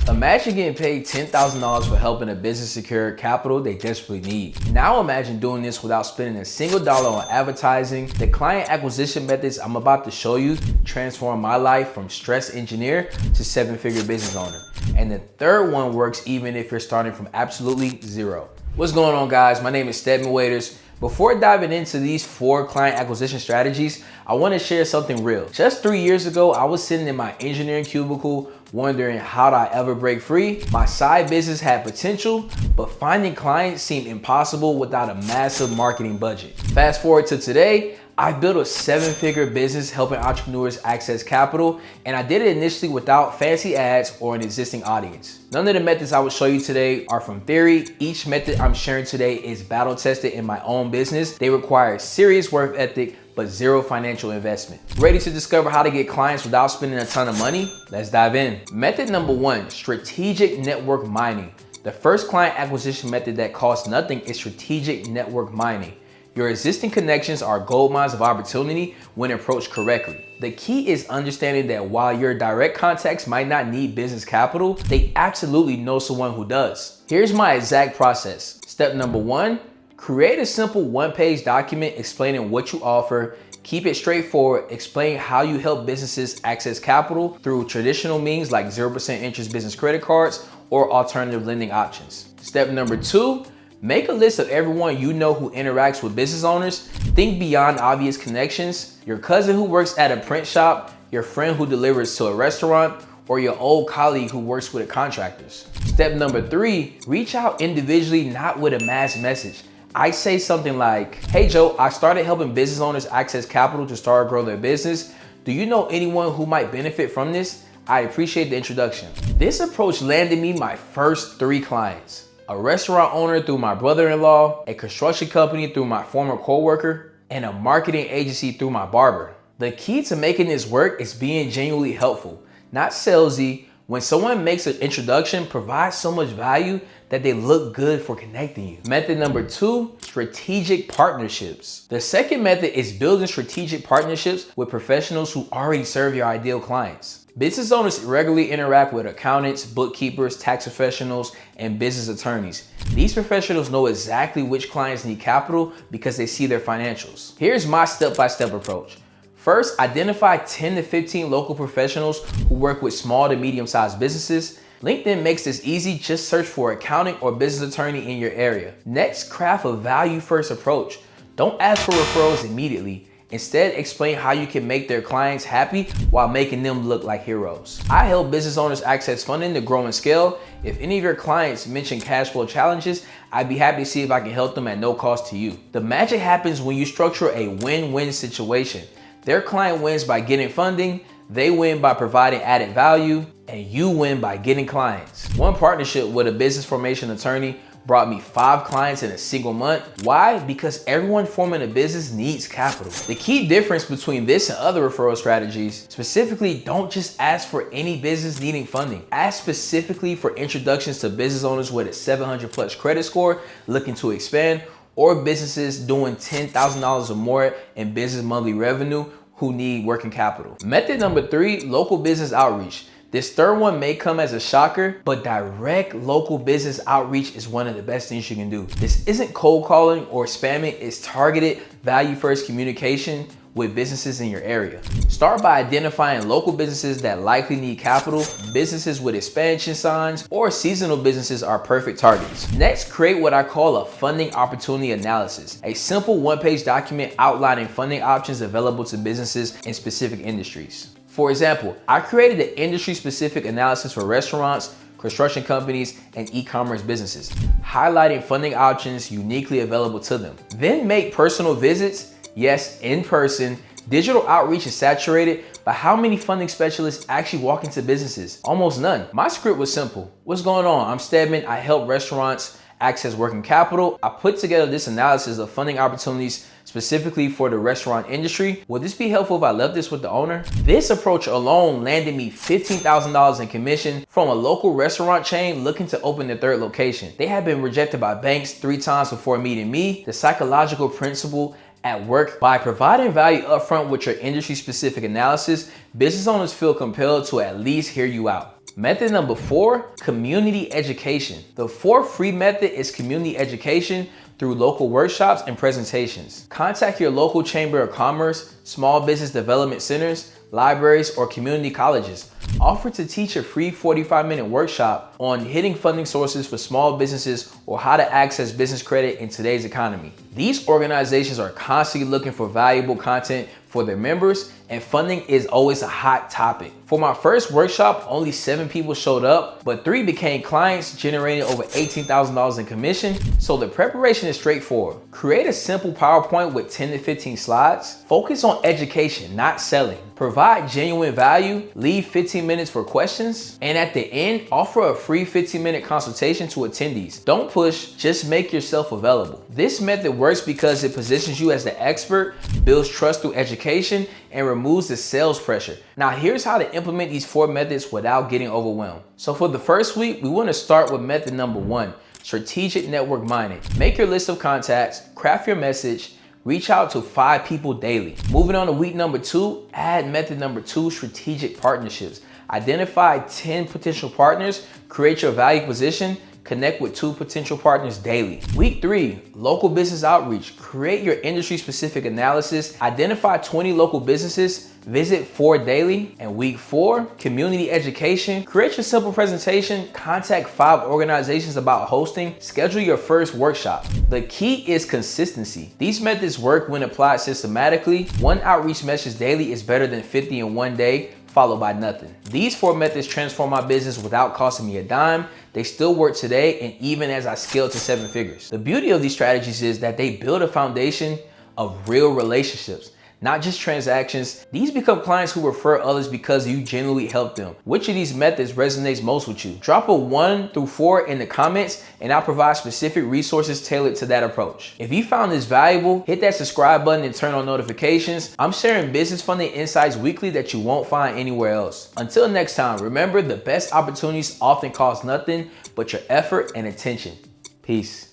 Imagine getting paid $10,000 for helping a business secure capital they desperately need. Now imagine doing this without spending a single dollar on advertising. The client acquisition methods I'm about to show you transform my life from stress engineer to seven-figure business owner. And the third one works even if you're starting from absolutely zero. What's going on, guys? My name is Stedman Waiters. Before diving into these 4 client acquisition strategies, I want to share something real. Just 3 years ago, I was sitting in my engineering cubicle wondering how'd I ever break free. My side business had potential, but finding clients seemed impossible without a massive marketing budget. Fast forward to today, I built a 7-figure business helping entrepreneurs access capital, and I did it initially without fancy ads or an existing audience. None of the methods I will show you today are from theory. Each method I'm sharing today is battle tested in my own business. They require serious work ethic, but zero financial investment. Ready to discover how to get clients without spending a ton of money? Let's dive in. Method number 1, strategic network mining. The first client acquisition method that costs nothing is strategic network mining. Your existing connections are gold mines of opportunity when approached correctly. The key is understanding that while your direct contacts might not need business capital, they absolutely know someone who does. Here's my exact process. Step number 1, create a simple one-page document explaining what you offer. Keep it straightforward. Explain how you help businesses access capital through traditional means like 0% interest business credit cards or alternative lending options. Step number 2, make a list of everyone you know who interacts with business owners. Think beyond obvious connections. Your cousin who works at a print shop, your friend who delivers to a restaurant, or your old colleague who works with contractors. Step number 3, reach out individually, not with a mass message. I say something like, hey Joe, I started helping business owners access capital to start or grow their business. Do you know anyone who might benefit from this? I appreciate the introduction. This approach landed me my first 3 clients. A restaurant owner through my brother-in-law, a construction company through my former coworker, and a marketing agency through my barber. The key to making this work is being genuinely helpful, not salesy. When someone makes an introduction, provide so much value that they look good for connecting you. Method number 2, strategic partnerships. The second method is building strategic partnerships with professionals who already serve your ideal clients. Business owners regularly interact with accountants, bookkeepers, tax professionals, and business attorneys. These professionals know exactly which clients need capital because they see their financials. Here's my step-by-step approach. First, identify 10 to 15 local professionals who work with small to medium-sized businesses. LinkedIn makes this easy. Just search for accounting or business attorney in your area. Next, craft a value-first approach. Don't ask for referrals immediately. Instead, explain how you can make their clients happy while making them look like heroes. I help business owners access funding to grow and scale. If any of your clients mention cash flow challenges, I'd be happy to see if I can help them at no cost to you. The magic happens when you structure a win-win situation. Their client wins by getting funding, they win by providing added value, and you win by getting clients. One partnership with a business formation attorney brought me 5 clients in a single month. Why? Because everyone forming a business needs capital. The key difference between this and other referral strategies, specifically, don't just ask for any business needing funding. Ask specifically for introductions to business owners with a 700 plus credit score looking to expand, or businesses doing $10,000 or more in business monthly revenue who need working capital. Method number 3, local business outreach. This third one may come as a shocker, but direct local business outreach is one of the best things you can do. This isn't cold calling or spamming, it's targeted value-first communication with businesses in your area. Start by identifying local businesses that likely need capital. Businesses with expansion signs or seasonal businesses are perfect targets. Next, create what I call a funding opportunity analysis, a simple one-page document outlining funding options available to businesses in specific industries. For example, I created an industry-specific analysis for restaurants, construction companies, and e-commerce businesses, highlighting funding options uniquely available to them. Then make personal visits. Yes, in person. Digital outreach is saturated, but how many funding specialists actually walk into businesses? Almost none. My script was simple. What's going on? I'm Stedman. I help restaurants access working capital. I put together this analysis of funding opportunities specifically for the restaurant industry. Would this be helpful if I left this with the owner? This approach alone landed me $15,000 in commission from a local restaurant chain looking to open their 3rd location. They had been rejected by banks 3 times before meeting me. The psychological principle at work. By providing value upfront with your industry-specific analysis, business owners feel compelled to at least hear you out. Method number 4, community education. The fourth free method is community education through local workshops and presentations. Contact your local chamber of commerce, small business development centers, libraries, or community colleges. Offer to teach a free 45-minute workshop on hitting funding sources for small businesses or how to access business credit in today's economy. These organizations are constantly looking for valuable content for their members, and funding is always a hot topic. For my first workshop, only 7 people showed up, but 3 became clients, generating over $18,000 in commission. So the preparation is straightforward. Create a simple PowerPoint with 10 to 15 slides. Focus on education, not selling. Provide genuine value, leave 15 minutes for questions, and at the end, offer a free 15-minute consultation to attendees. Don't push, just make yourself available. This method works because it positions you as the expert, builds trust through education, and removes the sales pressure. Now here's how to implement these 4 methods without getting overwhelmed. So for the first week, we want to start with method number 1, strategic network mining. Make your list of contacts, craft your message, reach out to 5 people daily. Moving on to week number 2, add method number 2, strategic partnerships. Identify 10 potential partners, create your value position, connect with 2 potential partners daily. Week 3, local business outreach. Create your industry-specific analysis, identify 20 local businesses, visit 4 daily. And week 4, community education. Create your simple presentation, contact 5 organizations about hosting, schedule your first workshop. The key is consistency. These methods work when applied systematically. 1 outreach message daily is better than 50 in 1 day, followed by nothing. These 4 methods transform my business without costing me a dime. They still work today, and even as I scale to 7 figures. The beauty of these strategies is that they build a foundation of real relationships, not just transactions. These become clients who refer others because you genuinely help them. Which of these methods resonates most with you? Drop a 1 through 4 in the comments, and I'll provide specific resources tailored to that approach. If you found this valuable, hit that subscribe button and turn on notifications. I'm sharing business funding insights weekly that you won't find anywhere else. Until next time, remember, the best opportunities often cost nothing but your effort and attention. Peace.